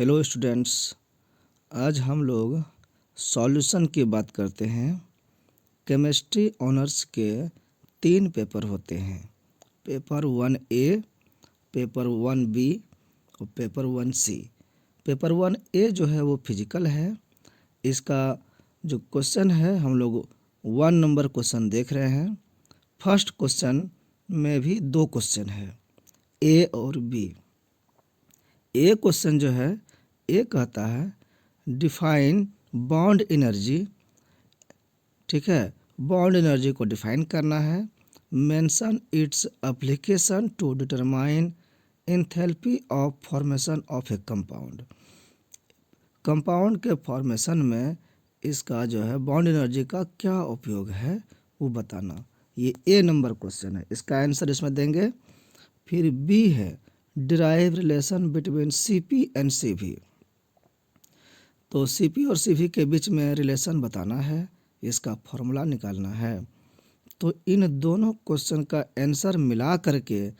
Hello students, आज हम लोग सॉल्यूशन की बात करते हैं। केमिस्ट्री ऑनर्स के 3 पेपर होते हैं, पेपर 1A, पेपर 1B और पेपर 1C। पेपर 1A जो है वो फिजिकल है। इसका जो क्वेश्चन है हम लोग 1 नंबर क्वेश्चन देख रहे हैं। फर्स्ट क्वेश्चन में भी 2 क्वेश्चन है, A और B। ए क्वेश्चन जो है, ए कहता है डिफाइन बॉन्ड एनर्जी। ठीक है, बॉन्ड एनर्जी को डिफाइन करना है। Mention its application to determine enthalpy of formation of a compound. Compound के फॉर्मेशन में इसका जो है बॉन्ड एनर्जी का क्या उपयोग है वो बताना। ये ए नंबर क्वेश्चन है, इसका आंसर इसमें देंगे। फिर बी है derive relation between Cp and Cv। तो Cp और Cv के बीच में रिलेशन बताना है, इसका फॉर्मूला निकालना है। तो इन दोनों क्वेश्चन का आंसर मिला करके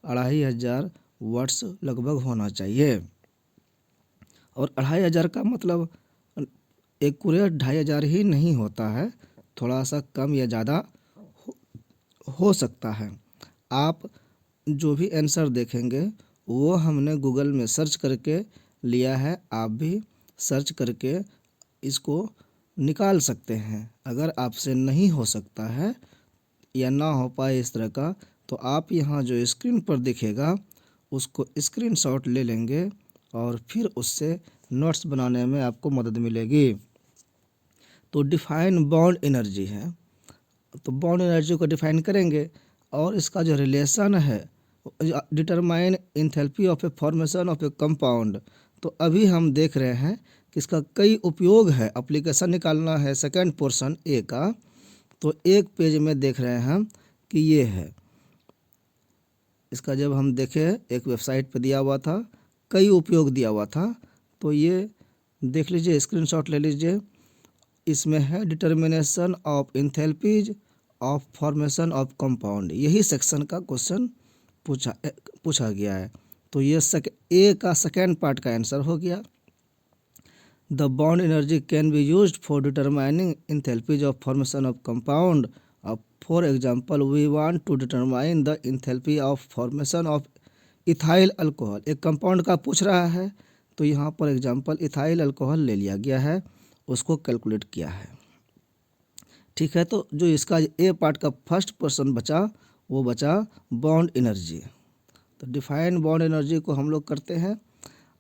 2500 वर्ड्स लगभग होना चाहिए। और 2500 का मतलब एक्यूरेट 2500 ही नहीं होता है, थोड़ा सा कम या ज़्यादा हो सकता है। आप जो भी आंसर देखेंगे वो हमने गूगल में सर्च करके लिया है, आप भी सर्च करके इसको निकाल सकते हैं। अगर आपसे नहीं हो सकता है या ना हो पाए इस तरह का, तो आप यहाँ जो स्क्रीन पर दिखेगा उसको स्क्रीनशॉट ले लेंगे और फिर उससे नोट्स बनाने में आपको मदद मिलेगी। तो डिफाइन बॉन्ड एनर्जी है, तो बॉन्ड एनर्जी को डिफाइन करेंगे और इसका जो रिलेशन है determine enthalpy of a formation of a compound. तो अभी हम देख रहे हैं कि इसका कई उपयोग है, एप्लीकेशन निकालना है सेकंड पोर्शन ए का। तो एक पेज में देख रहे हैं कि ये है इसका, जब हम देखे एक वेबसाइट पे दिया हुआ था, कई उपयोग दिया हुआ था। तो ये देख लीजिए, स्क्रीनशॉट ले लीजिए। इसमें है determination of enthalpies of formation of compound, यही सेक्शन का क्वेश्चन पूछा गया है। तो ये ए का सेकेंड पार्ट का आंसर हो गया। The bond energy can be used for determining enthalpies of formation of compound. अब for example we want to determine the enthalpy of formation of ethyl alcohol. एक कंपाउंड का पूछ रहा है, तो यहाँ पर एग्जांपल इथाइल अल्कोहल ले लिया गया है, उसको कैलकुलेट किया है। ठीक है, तो जो इसका ए पार्ट का फर्स्ट पर्सन बचा वो बचा बॉन्ड एनर्जी। तो डिफाइन बॉन्ड एनर्जी को हम लोग करते हैं।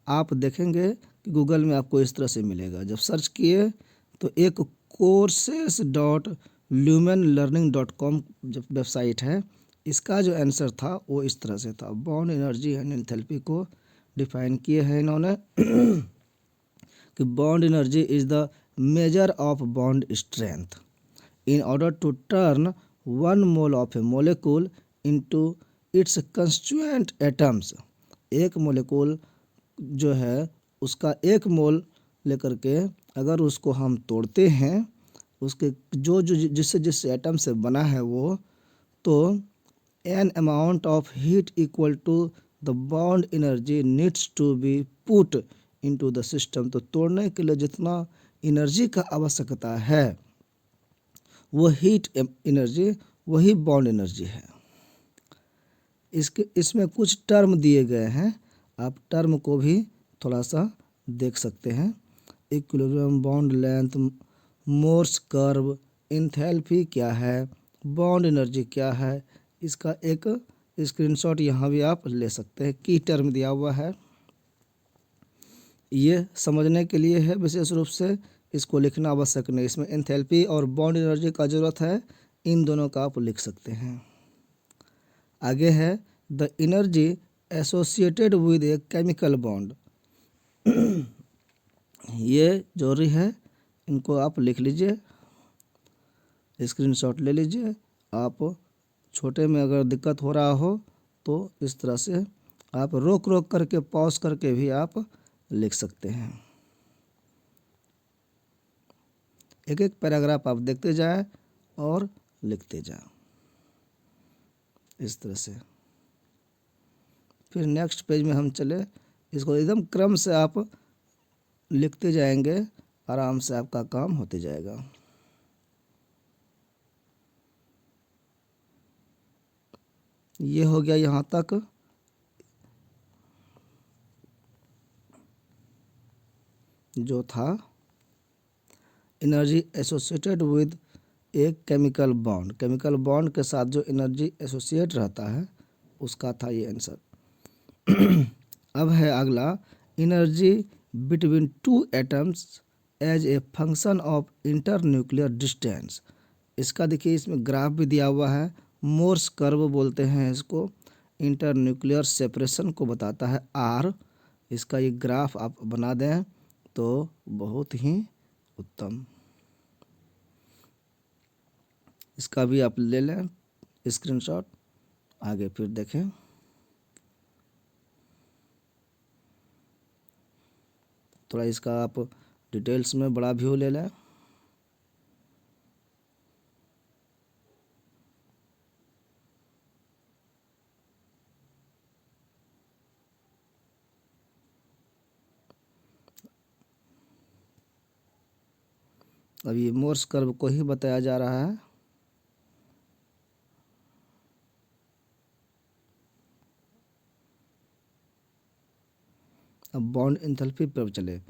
आप देखेंगे कि गूगल में आपको इस तरह से मिलेगा। जब सर्च किए तो एक courses.lumenlearning.com जब वेबसाइट है, इसका जो आंसर था वो इस तरह से था। बॉन्ड एनर्जी एंड एंथैल्पी को डिफाइन किए हैं इन्होंने कि bond energy is the measure of bond strength in order to turn 1 mole of a molecule into its constituent atoms। एक मोलेकुल जो है उसका 1 मोल लेकर के अगर उसको हम तोड़ते हैं, उसके जो जो जिससे जिस एटम से बना है वो, तो an amount of heat equal to the bond energy needs to be put into the system. तो तोड़ने के लिए जितना एनर्जी का आवश्यकता है वो हीट एनर्जी, वही बॉन्ड एनर्जी है। इसमें कुछ टर्म दिए गए हैं, आप टर्म को भी थोड़ा सा देख सकते हैं। Equilibrium, bond length, Morse curve, enthalpy क्या है, बॉन्ड एनर्जी क्या है, इसका एक स्क्रीनशॉट यहाँ भी आप ले सकते हैं। की टर्म दिया हुआ है, ये समझने के लिए है विशेष रूप से, इसको लिखना आवश्यक नहीं। इसमें एंथैल्पी और बॉन्ड एनर्जी का ज़रूरत है, इन दोनों का आप लिख सकते हैं। आगे है the energy associated with A chemical bond. ये जरूरी है, इनको आप लिख लीजिए, स्क्रीनशॉट ले लीजिए। आप छोटे में अगर दिक्कत हो रहा हो तो इस तरह से आप रोक रोक करके पॉज करके भी आप लिख सकते हैं। एक एक पैराग्राफ आप देखते जाएं और लिखते जाएं इस तरह से। फिर नेक्स्ट पेज में हम चले, इसको एकदम क्रम से आप लिखते जाएंगे, आराम से आपका काम होते जाएगा। ये हो गया यहाँ तक। जो था एनर्जी एसोसिएटेड विद एक केमिकल बॉन्ड, केमिकल बॉन्ड के साथ जो एनर्जी एसोसिएट रहता है उसका था ये आंसर। अब है अगला, energy between two atoms as a function of internuclear distance. इसका देखिए इसमें ग्राफ भी दिया हुआ है, मोर्स कर्व बोलते हैं इसको, इंटर न्यूक्लियर सेपरेशन को बताता है आर। इसका ये ग्राफ आप बना दें तो बहुत ही उत्तम। इसका भी आप ले लें स्क्रीनशॉट, आगे फिर देखें। थोड़ा इसका आप डिटेल्स में बड़ा व्यू ले लें। अब ये मोर्स कर्व को ही बताया जा रहा है। अब बॉन्ड एंथैल्पी पर चले।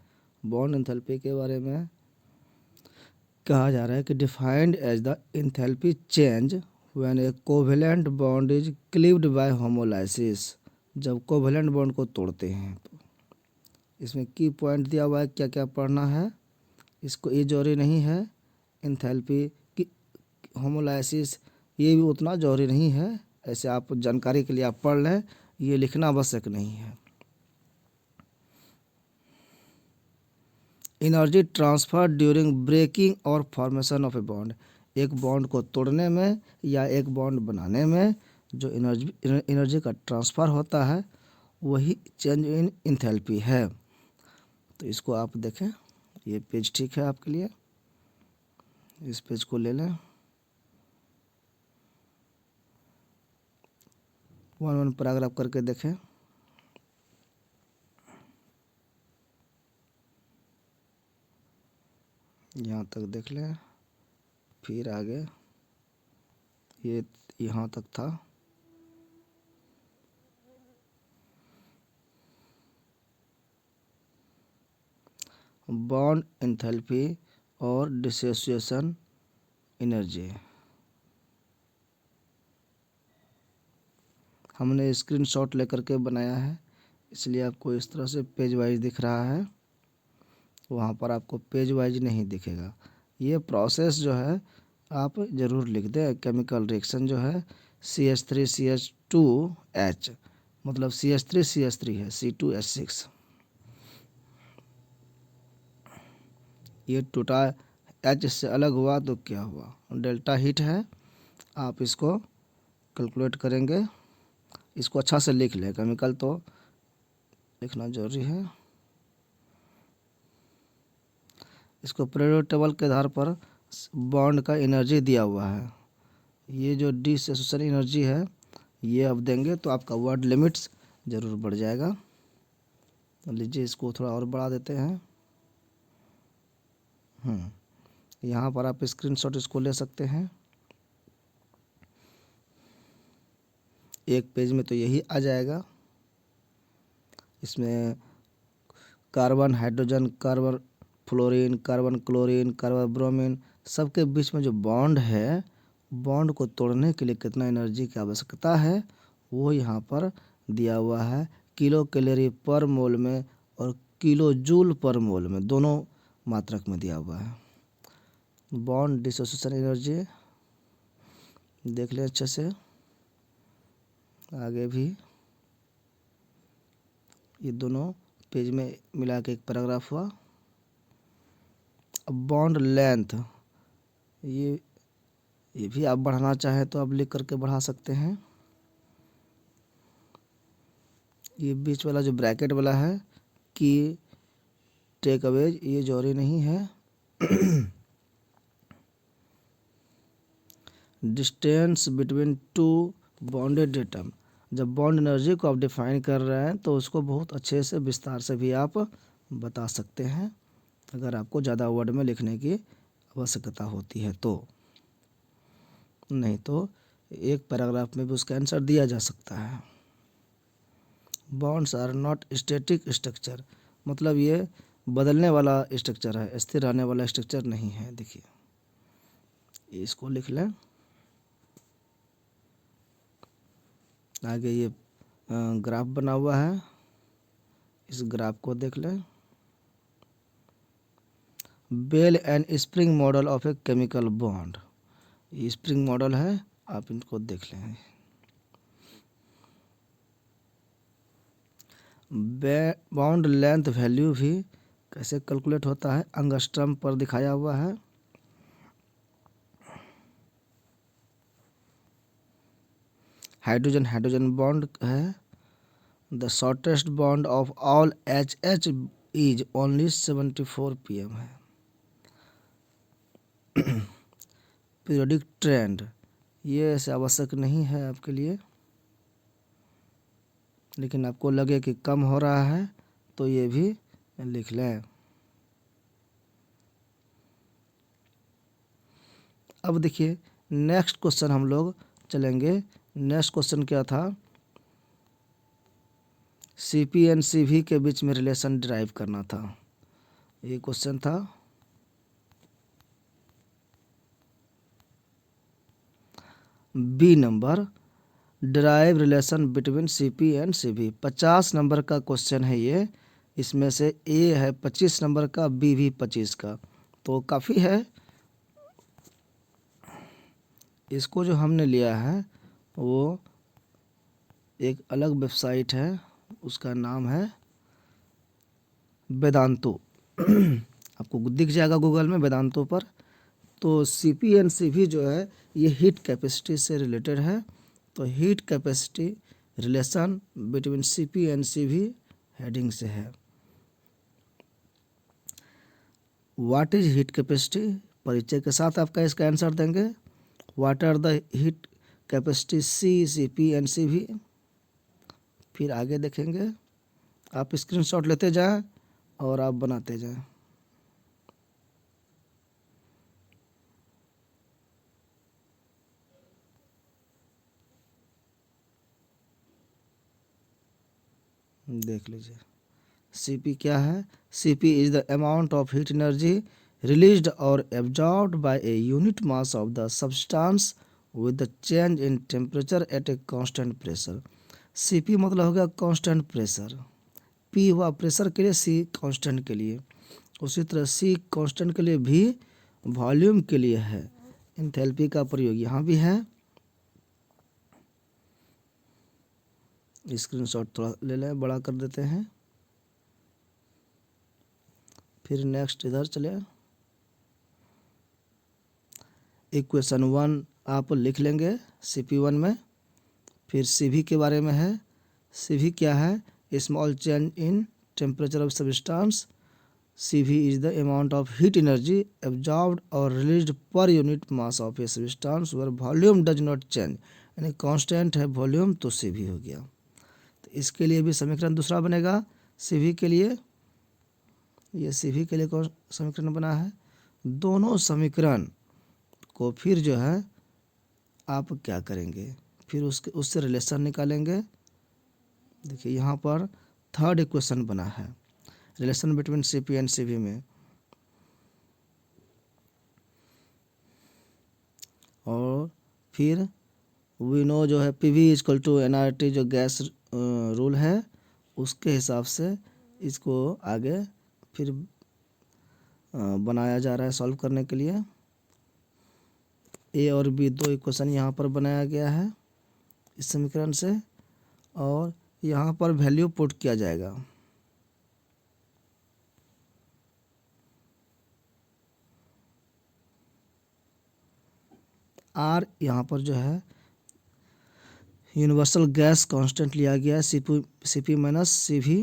बॉन्ड एंथैल्पी के बारे में कहा जा रहा है कि defined as the enthalpy change when a covalent bond is cleaved by homolysis. जब कोवेलेंट बॉन्ड को तोड़ते हैं तो इसमें की पॉइंट दिया हुआ है, क्या क्या पढ़ना है इसको, ये जरूरी नहीं है। एंथैल्पी की होमोलाइसिस ये भी उतना जरूरी नहीं है, ऐसे आप जानकारी के लिए आप पढ़ लें, ये लिखना आवश्यक नहीं है। एनर्जी ट्रांसफर ड्यूरिंग ब्रेकिंग और फॉर्मेशन ऑफ ए बॉन्ड। एक बॉन्ड को तोड़ने में या एक बॉन्ड बनाने में जो एनर्जी का ट्रांसफ़र होता है वही चेंज इन एंथैल्पी है। तो इसको आप देखें, ये पेज ठीक है आपके लिए, इस पेज को ले लें। वन पैराग्राफ करके देखें। यहाँ तक देख लें, फिर आगे ये यहाँ तक था। बॉन्ड एंथैल्पी और डिसोसिएशन एनर्जी हमने स्क्रीनशॉट लेकर के बनाया है, इसलिए आपको इस तरह से पेज वाइज दिख रहा है, वहाँ पर आपको पेज वाइज नहीं दिखेगा। ये प्रोसेस जो है आप ज़रूर लिख दें। केमिकल रिएक्शन जो है CH3CH2H, मतलब CH3CH3 है, C2H6। ये टूटा H से अलग हुआ तो क्या हुआ, डेल्टा हीट है। आप इसको कैलकुलेट करेंगे, इसको अच्छा से लिख लें, केमिकल तो लिखना जरूरी है। इसको पीरियोडिक टेबल के आधार पर बॉन्ड का एनर्जी दिया हुआ है। ये जो डिसोसिएशन एनर्जी है ये अब देंगे तो आपका वर्ड लिमिट्स ज़रूर बढ़ जाएगा। तो लीजिए इसको थोड़ा और बढ़ा देते हैं। यहाँ पर आप स्क्रीनशॉट इसको ले सकते हैं। एक पेज में तो यही आ जाएगा। इसमें carbon hydrogen, carbon fluorine, carbon chlorine, carbon bromine, सबके बीच में जो बॉन्ड है, बॉन्ड को तोड़ने के लिए कितना एनर्जी की आवश्यकता है वो यहाँ पर दिया हुआ है। किलो कैलोरी पर मोल में और किलो जूल पर मोल में, दोनों मात्रक में दिया हुआ है। बॉन्ड डिसोसिएशन एनर्जी देख लें अच्छे से। आगे भी ये दोनों पेज में मिला के एक पैराग्राफ हुआ। अब बॉन्ड लेंथ, ये भी आप बढ़ाना चाहें तो आप लिख करके बढ़ा सकते हैं। ये बीच वाला जो ब्रैकेट वाला है कि टेक अवे, ये जरूरी नहीं है। Distance between two bonded atom, जब बॉन्ड एनर्जी को आप डिफाइन कर रहे हैं तो उसको बहुत अच्छे से विस्तार से भी आप बता सकते हैं अगर आपको ज़्यादा वर्ड में लिखने की आवश्यकता होती है तो, नहीं तो एक पैराग्राफ में भी उसका आंसर दिया जा सकता है। Bonds are not static structure, मतलब ये बदलने वाला स्ट्रक्चर है, स्थिर रहने वाला स्ट्रक्चर नहीं है। देखिए इसको लिख लें। आगे ये ग्राफ बना हुआ है, इस ग्राफ को देख लें। Ball and spring model of a chemical bond, ये स्प्रिंग मॉडल है, आप इनको देख लें। बॉन्ड लेंथ वैल्यू भी कैसे कैलकुलेट होता है, एंगस्ट्रम पर दिखाया हुआ है। हाइड्रोजन हाइड्रोजन बॉन्ड है। The shortest bond of all HH is only 74 pm है। पीरियोडिक ट्रेंड, ये ऐसे आवश्यक नहीं है आपके लिए, लेकिन आपको लगे कि कम हो रहा है तो ये भी लिख लें। अब देखिए नेक्स्ट क्वेश्चन हम लोग चलेंगे। नेक्स्ट क्वेश्चन क्या था, CP एंड CV के बीच में रिलेशन डिराइव करना था, ये क्वेश्चन था। B number, derive relation between CP and CV, 50 number का क्वेश्चन है ये। इसमें से ए है 25 नंबर का, बी भी 25 का, तो काफ़ी है। इसको जो हमने लिया है वो एक अलग वेबसाइट है, उसका नाम है वेदांतो। आपको दिख जाएगा गूगल में वेदांतो पर। तो CP एंड CV जो है ये हीट कैपेसिटी से रिलेटेड है। तो heat capacity relation between CP and CV heading से है। व्हाट इज हीट कैपेसिटी, परिचय के साथ आपका इसका आंसर देंगे। What are the heat capacity CP and CV, फिर आगे देखेंगे। आप स्क्रीनशॉट लेते जाएं और आप बनाते जाएं। देख लीजिए CP क्या है। CP is the amount of heat energy released और absorbed by a unit mass of the substance with the change in temperature at a constant pressure. CP मतलब हो गया कांस्टेंट प्रेशर, P हुआ प्रेशर के लिए, C constant के लिए। उसी तरह C कांस्टेंट के लिए, भी वॉल्यूम के लिए है। एंथैल्पी का प्रयोग यहाँ भी है। स्क्रीनशॉट थोड़ा ले लें, बड़ा कर देते हैं। फिर नेक्स्ट इधर चले। इक्वेशन 1 आप लिख लेंगे CP1 में। फिर CV के बारे में है। CV क्या है, small change in temperature of substance. CV is the amount of heat energy absorbed और released per unit mass of a substance where volume does not change, यानी कांस्टेंट है वॉल्यूम, तो CV हो गया। तो इसके लिए भी समीकरण दूसरा बनेगा CV के लिए। ये CV के लिए कौन समीकरण बना है। दोनों समीकरण को फिर जो है आप क्या करेंगे, फिर उससे रिलेशन निकालेंगे। देखिए यहाँ पर थर्ड इक्वेशन बना है relation between CP and CV में। और फिर वी नो जो है PV इक्वल टू nRT, जो गैस रूल है, उसके हिसाब से इसको आगे फिर बनाया जा रहा है सॉल्व करने के लिए। A और B दो इक्वेशन यहाँ पर बनाया गया है इस समीकरण से, और यहाँ पर वैल्यू पुट किया जाएगा। R यहाँ पर जो है यूनिवर्सल गैस कांस्टेंट लिया गया है, CP minus CV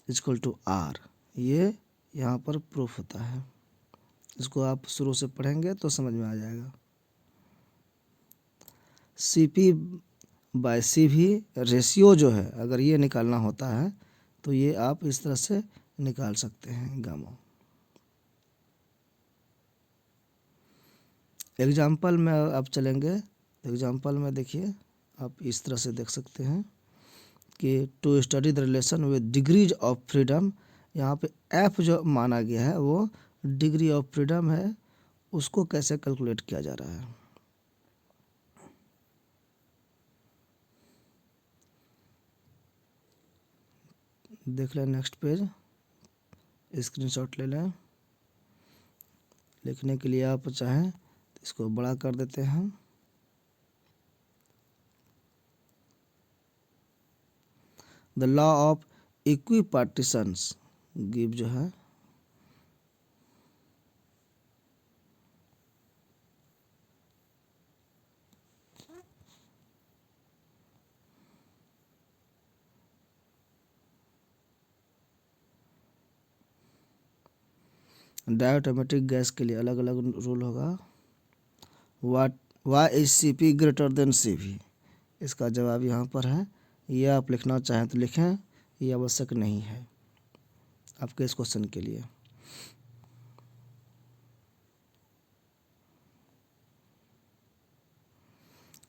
equal to R, ये यहाँ पर प्रूफ होता है। इसको आप शुरू से पढ़ेंगे तो समझ में आ जाएगा। CP बाय CV रेशियो जो है, अगर ये निकालना होता है तो ये आप इस तरह से निकाल सकते हैं गामा। एग्जाम्पल में आप चलेंगे, एग्जाम्पल में देखिए आप इस तरह से देख सकते हैं कि to study the relation with degrees of freedom, यहाँ पे एफ जो माना गया है वो डिग्री ऑफ फ्रीडम है, उसको कैसे कैलकुलेट किया जा रहा है। देख लें नेक्स्ट पेज, स्क्रीनशॉट ले लें। लिखने के लिए आप चाहें तो इसको बड़ा कर देते हैं। द लॉ ऑफ इक्विपार्टीशंस गिव जो है डायटोमेटिक गैस के लिए अलग अलग रूल होगा। Why is C P greater than C V, इसका जवाब यहाँ पर है। ये आप लिखना चाहें तो लिखें, ये आवश्यक नहीं है आपके इस क्वेश्चन के लिए।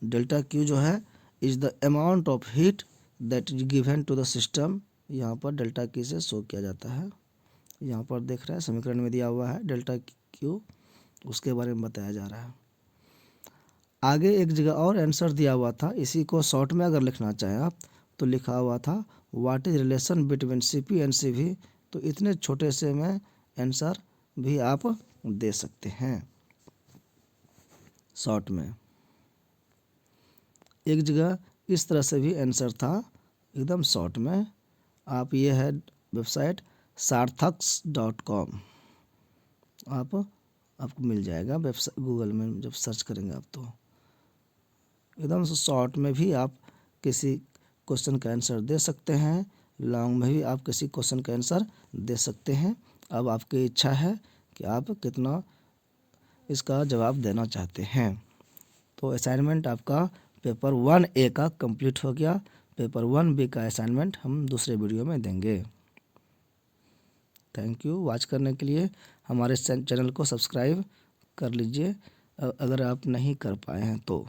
डेल्टा क्यू जो है is the amount of heat that is given to the system, यहाँ पर डेल्टा क्यू से शो किया जाता है। यहाँ पर देख रहे हैं समीकरण में दिया हुआ है डेल्टा क्यू, उसके बारे में बताया जा रहा है। आगे एक जगह और आंसर दिया हुआ था, इसी को शॉर्ट में अगर लिखना चाहें आप तो लिखा हुआ था what is relation between C P and C V, तो इतने छोटे से में आंसर भी आप दे सकते हैं शॉर्ट में। एक जगह इस तरह से भी आंसर था एकदम शॉर्ट में। आप ये है वेबसाइट sarthaks.com, आपको मिल जाएगा वेबसाइट, गूगल में जब सर्च करेंगे आप तो एकदम से शॉर्ट में भी आप किसी क्वेश्चन का आंसर दे सकते हैं, लॉन्ग में भी आप किसी क्वेश्चन का आंसर दे सकते हैं। अब आपकी इच्छा है कि आप कितना इसका जवाब देना चाहते हैं। तो असाइनमेंट आपका पेपर 1A का कंप्लीट हो गया। पेपर 1B का असाइनमेंट हम दूसरे वीडियो में देंगे। थैंक यू वॉच करने के लिए। हमारे चैनल को सब्सक्राइब कर लीजिए अगर आप नहीं कर पाए हैं तो।